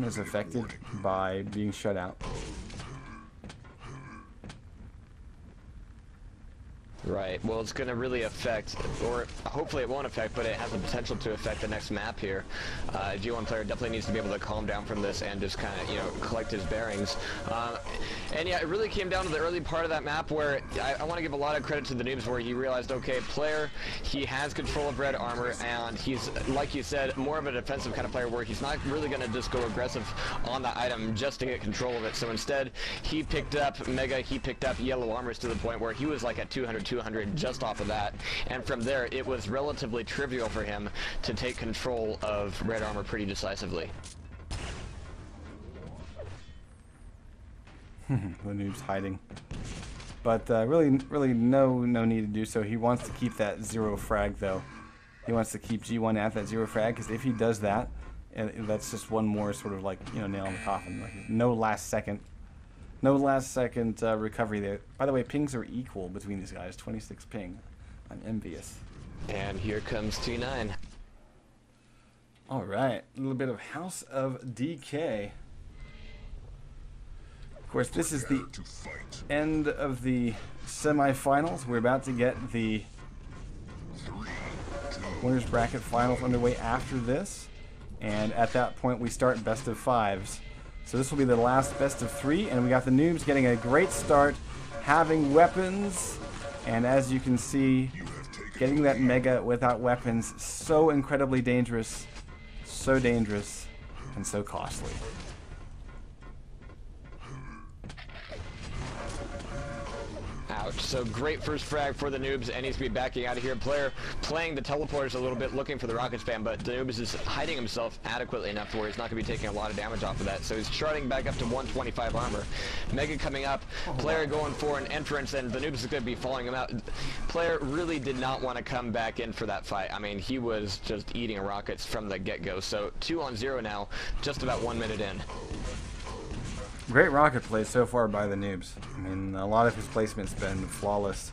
is affected by being shut out. Right. Well, it's going to really affect, or hopefully it won't affect, but it has the potential to affect the next map here. G1 player definitely needs to be able to calm down from this and just kind of, you know, collect his bearings. And yeah, it really came down to the early part of that map where I want to give a lot of credit to the noobs where he realized, okay, player, he has control of red armor, and he's, like you said, more of a defensive kind of player where he's not really going to just go aggressive on the item just to get control of it. So instead, he picked up Mega, he picked up yellow armors to the point where he was like at 200 just off of that, and from there it was relatively trivial for him to take control of red armor pretty decisively. The noob's hiding, but really no need to do so. He wants to keep that 0 frag though. He wants to keep G1 at that 0 frag, because if he does that, and that's just one more sort of like, you know, nail in the coffin. Like no last second recovery there. By the way, pings are equal between these guys. 26 ping. I'm envious. And here comes T9. All right, a little bit of House of DK. Of course, this is the end of the semifinals. We're about to get the winners bracket finals underway after this, and at that point we start best of 5s. So this will be the last best of 3, and we got the noobs getting a great start, having weapons, and as you can see, getting that Mega without weapons, so incredibly dangerous, so dangerous, and so costly. Ouch. So great first frag for the noobs, and he's to be backing out of here. Player playing the teleporters a little bit, looking for the rocket spam, but the noobs is hiding himself adequately enough where he's not going to be taking a lot of damage off of that. So he's charting back up to 125 armor. Mega coming up, player going for an entrance, and the noobs is going to be following him out. Player really did not want to come back in for that fight. I mean, he was just eating rockets from the get-go. So 2-on-0 now, just about 1 minute in. Great rocket play so far by the noobs. I mean, a lot of his placement's been flawless.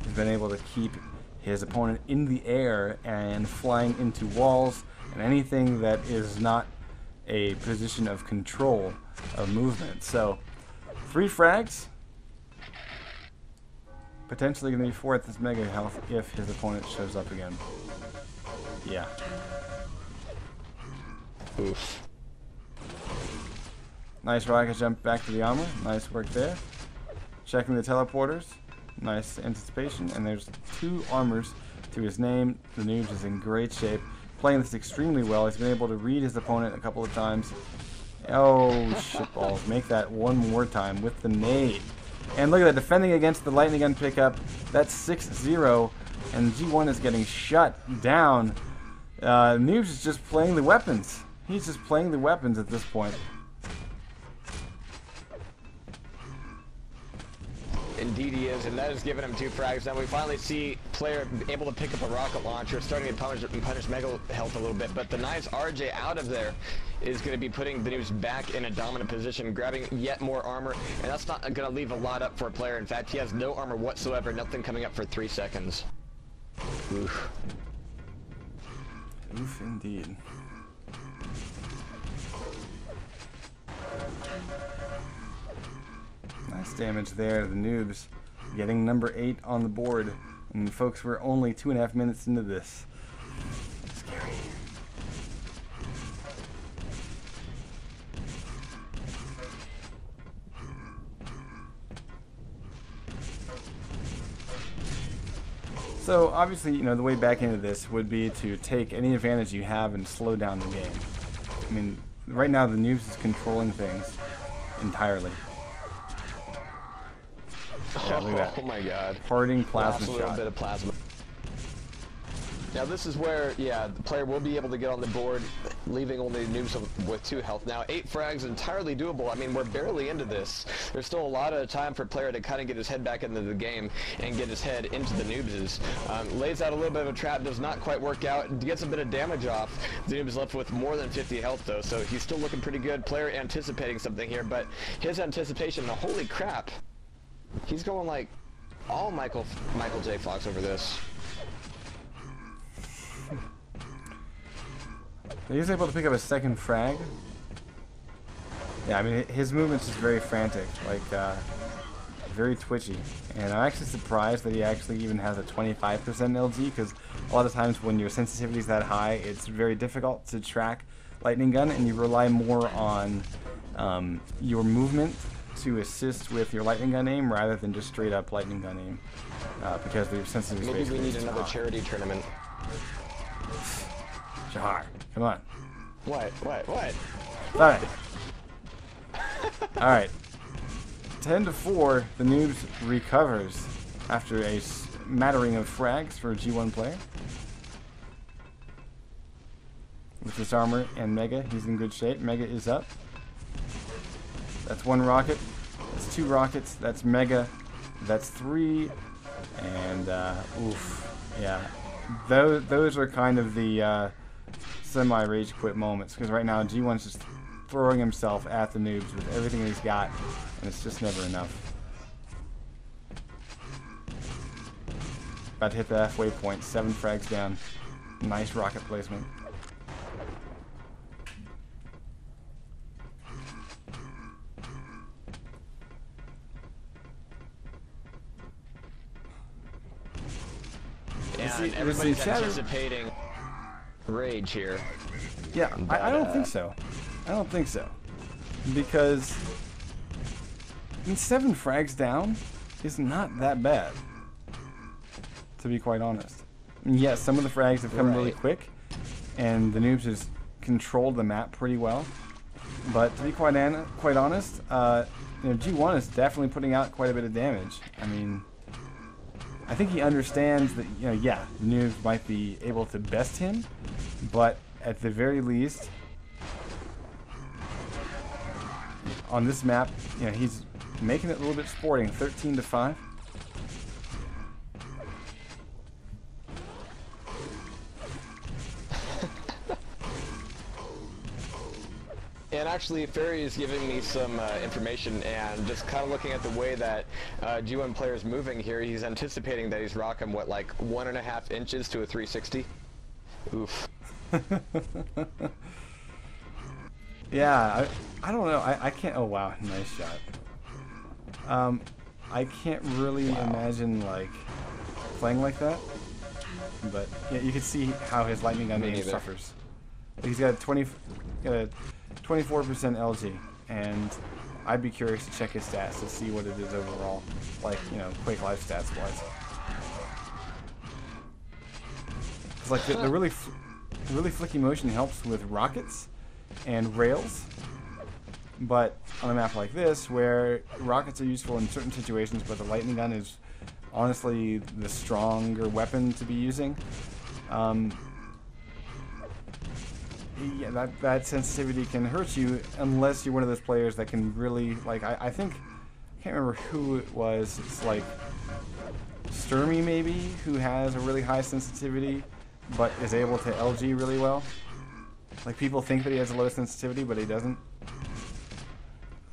He's been able to keep his opponent in the air and flying into walls and anything that is not a position of control of movement. So, 3 frags. Potentially going to be 4 at this Mega health if his opponent shows up again. Yeah. Oof. Nice rocket jump back to the armor. Nice work there. Checking the teleporters. Nice anticipation. And there's 2 armors to his name. The noobs is in great shape. Playing this extremely well. He's been able to read his opponent a couple of times. Oh, shitballs. Make that one more time with the nade. And look at that. Defending against the lightning gun pickup. That's 6-0. And G1 is getting shut down. Noobs is just playing the weapons. He's just playing the weapons at this point. Indeed he is, and that has given him 2 frags. Now we finally see player able to pick up a rocket launcher, starting to punish Mega health a little bit, but the nice RJ out of there is going to be putting the noobs back in a dominant position, grabbing yet more armor, and that's not going to leave a lot up for a player. In fact, he has no armor whatsoever, nothing coming up for 3 seconds. Oof. Oof, indeed. Nice damage there. The noobs getting number 8 on the board. And folks, we're only 2.5 minutes into this. Scary. So obviously, you know, the way back into this would be to take any advantage you have and slow down the game. I mean, right now the noobs is controlling things entirely. Yeah, look at that. Oh my god. Parting plasma Lost a little shot. bit of plasma. Now this is where, yeah, the player will be able to get on the board, leaving only noobs with 2 health. Now 8 frags entirely doable. I mean, we're barely into this. There's still a lot of time for player to kind of get his head back into the game and get his head into the noobs'. Lays out a little bit of a trap, does not quite work out, gets a bit of damage off. The noob is left with more than 50 health though, so he's still looking pretty good. Player anticipating something here, but his anticipation, holy crap. He's going like all Michael J. Fox over this. He's able to pick up a second frag. Yeah, I mean, his movement's just very frantic, like, very twitchy. And I'm actually surprised that he actually even has a 25% LG, because a lot of times when your sensitivity is that high, it's very difficult to track Lightning Gun, and you rely more on your movement to assist with your Lightning Gun aim rather than just straight up Lightning Gun aim, because your sensitivity is Maybe we need another charity tournament. Jahar, come on. What? Alright. Alright. 10-4, the Noobs recovers after a smattering of frags for a G1 player. With this armor and Mega, he's in good shape. Mega is up. That's 1 rocket. That's 2 rockets. That's Mega. That's 3. And, oof. Yeah. Those are kind of the semi-rage quit moments, because right now G1's just throwing himself at the Noobs with everything he's got, and it's just never enough. About to hit the halfway point. 7 frags down. Nice rocket placement. And everybody's anticipating rage here. Yeah, I don't think so. I don't think so. Because, I mean, 7 frags down is not that bad, to be quite honest. I mean, yes, some of the frags have come really quick, and the Noobs has controlled the map pretty well. But to be quite honest, you know, G1 is definitely putting out quite a bit of damage. I mean, I think he understands that, you know, yeah, the Noobs might be able to best him, but at the very least, on this map, you know, he's making it a little bit sporting. 13-5. And actually, Ferry is giving me some information, and just kind of looking at the way that G1 player is moving here, he's anticipating that he's rocking, what, like 1.5 inches to a 360? Oof. Yeah, I don't know. I can't. Oh wow, nice shot. I can't really imagine like playing like that, but yeah, you can see how his Lightning Gun aim suffers. He's got a 24% LG, and I'd be curious to check his stats to see what it is overall, like, you know, Quake Live stats wise. It's like the really flicky motion helps with rockets and rails, but on a map like this, where rockets are useful in certain situations, but the Lightning Gun is honestly the stronger weapon to be using, yeah, that sensitivity can hurt you unless you're one of those players that can really, like, I think, I can't remember who it was, it's like Sturmy maybe, who has a really high sensitivity but is able to LG really well. Like, people think that he has a low sensitivity, but he doesn't.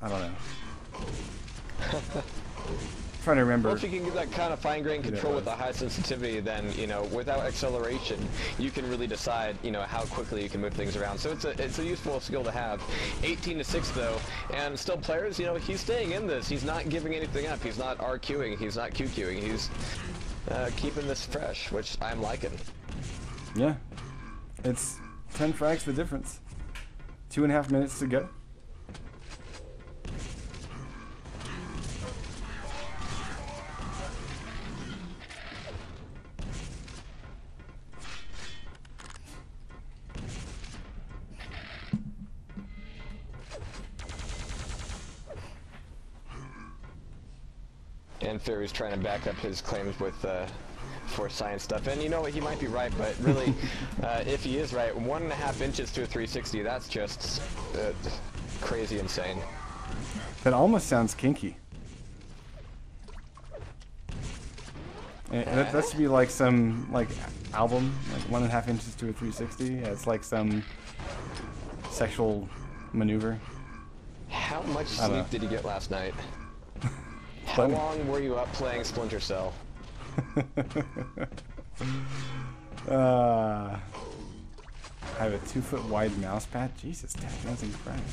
I don't know. I'm trying to remember. Well, if you can get that kind of fine-grained control with a high sensitivity, then, you know, without acceleration, you can really decide, you know, how quickly you can move things around. So it's a useful skill to have. 18-6 though, and still players, you know, he's staying in this. He's not giving anything up. He's not RQing. He's not QQing. He's keeping this fresh, which I'm liking. Yeah, it's 10 frags the difference. 2.5 minutes to go. And Ferry's trying to back up his claims with for science stuff, and you know what, he might be right, but really, if he is right, 1.5 inches to a 360, that's just crazy insane. That almost sounds kinky. And that should be like some album, like 1.5 inches to a 360. Yeah, it's like some sexual maneuver. How much sleep did you get last night? How long were you up playing Splinter Cell? I have a 2-foot wide mouse pad. Jesus, that's incredible.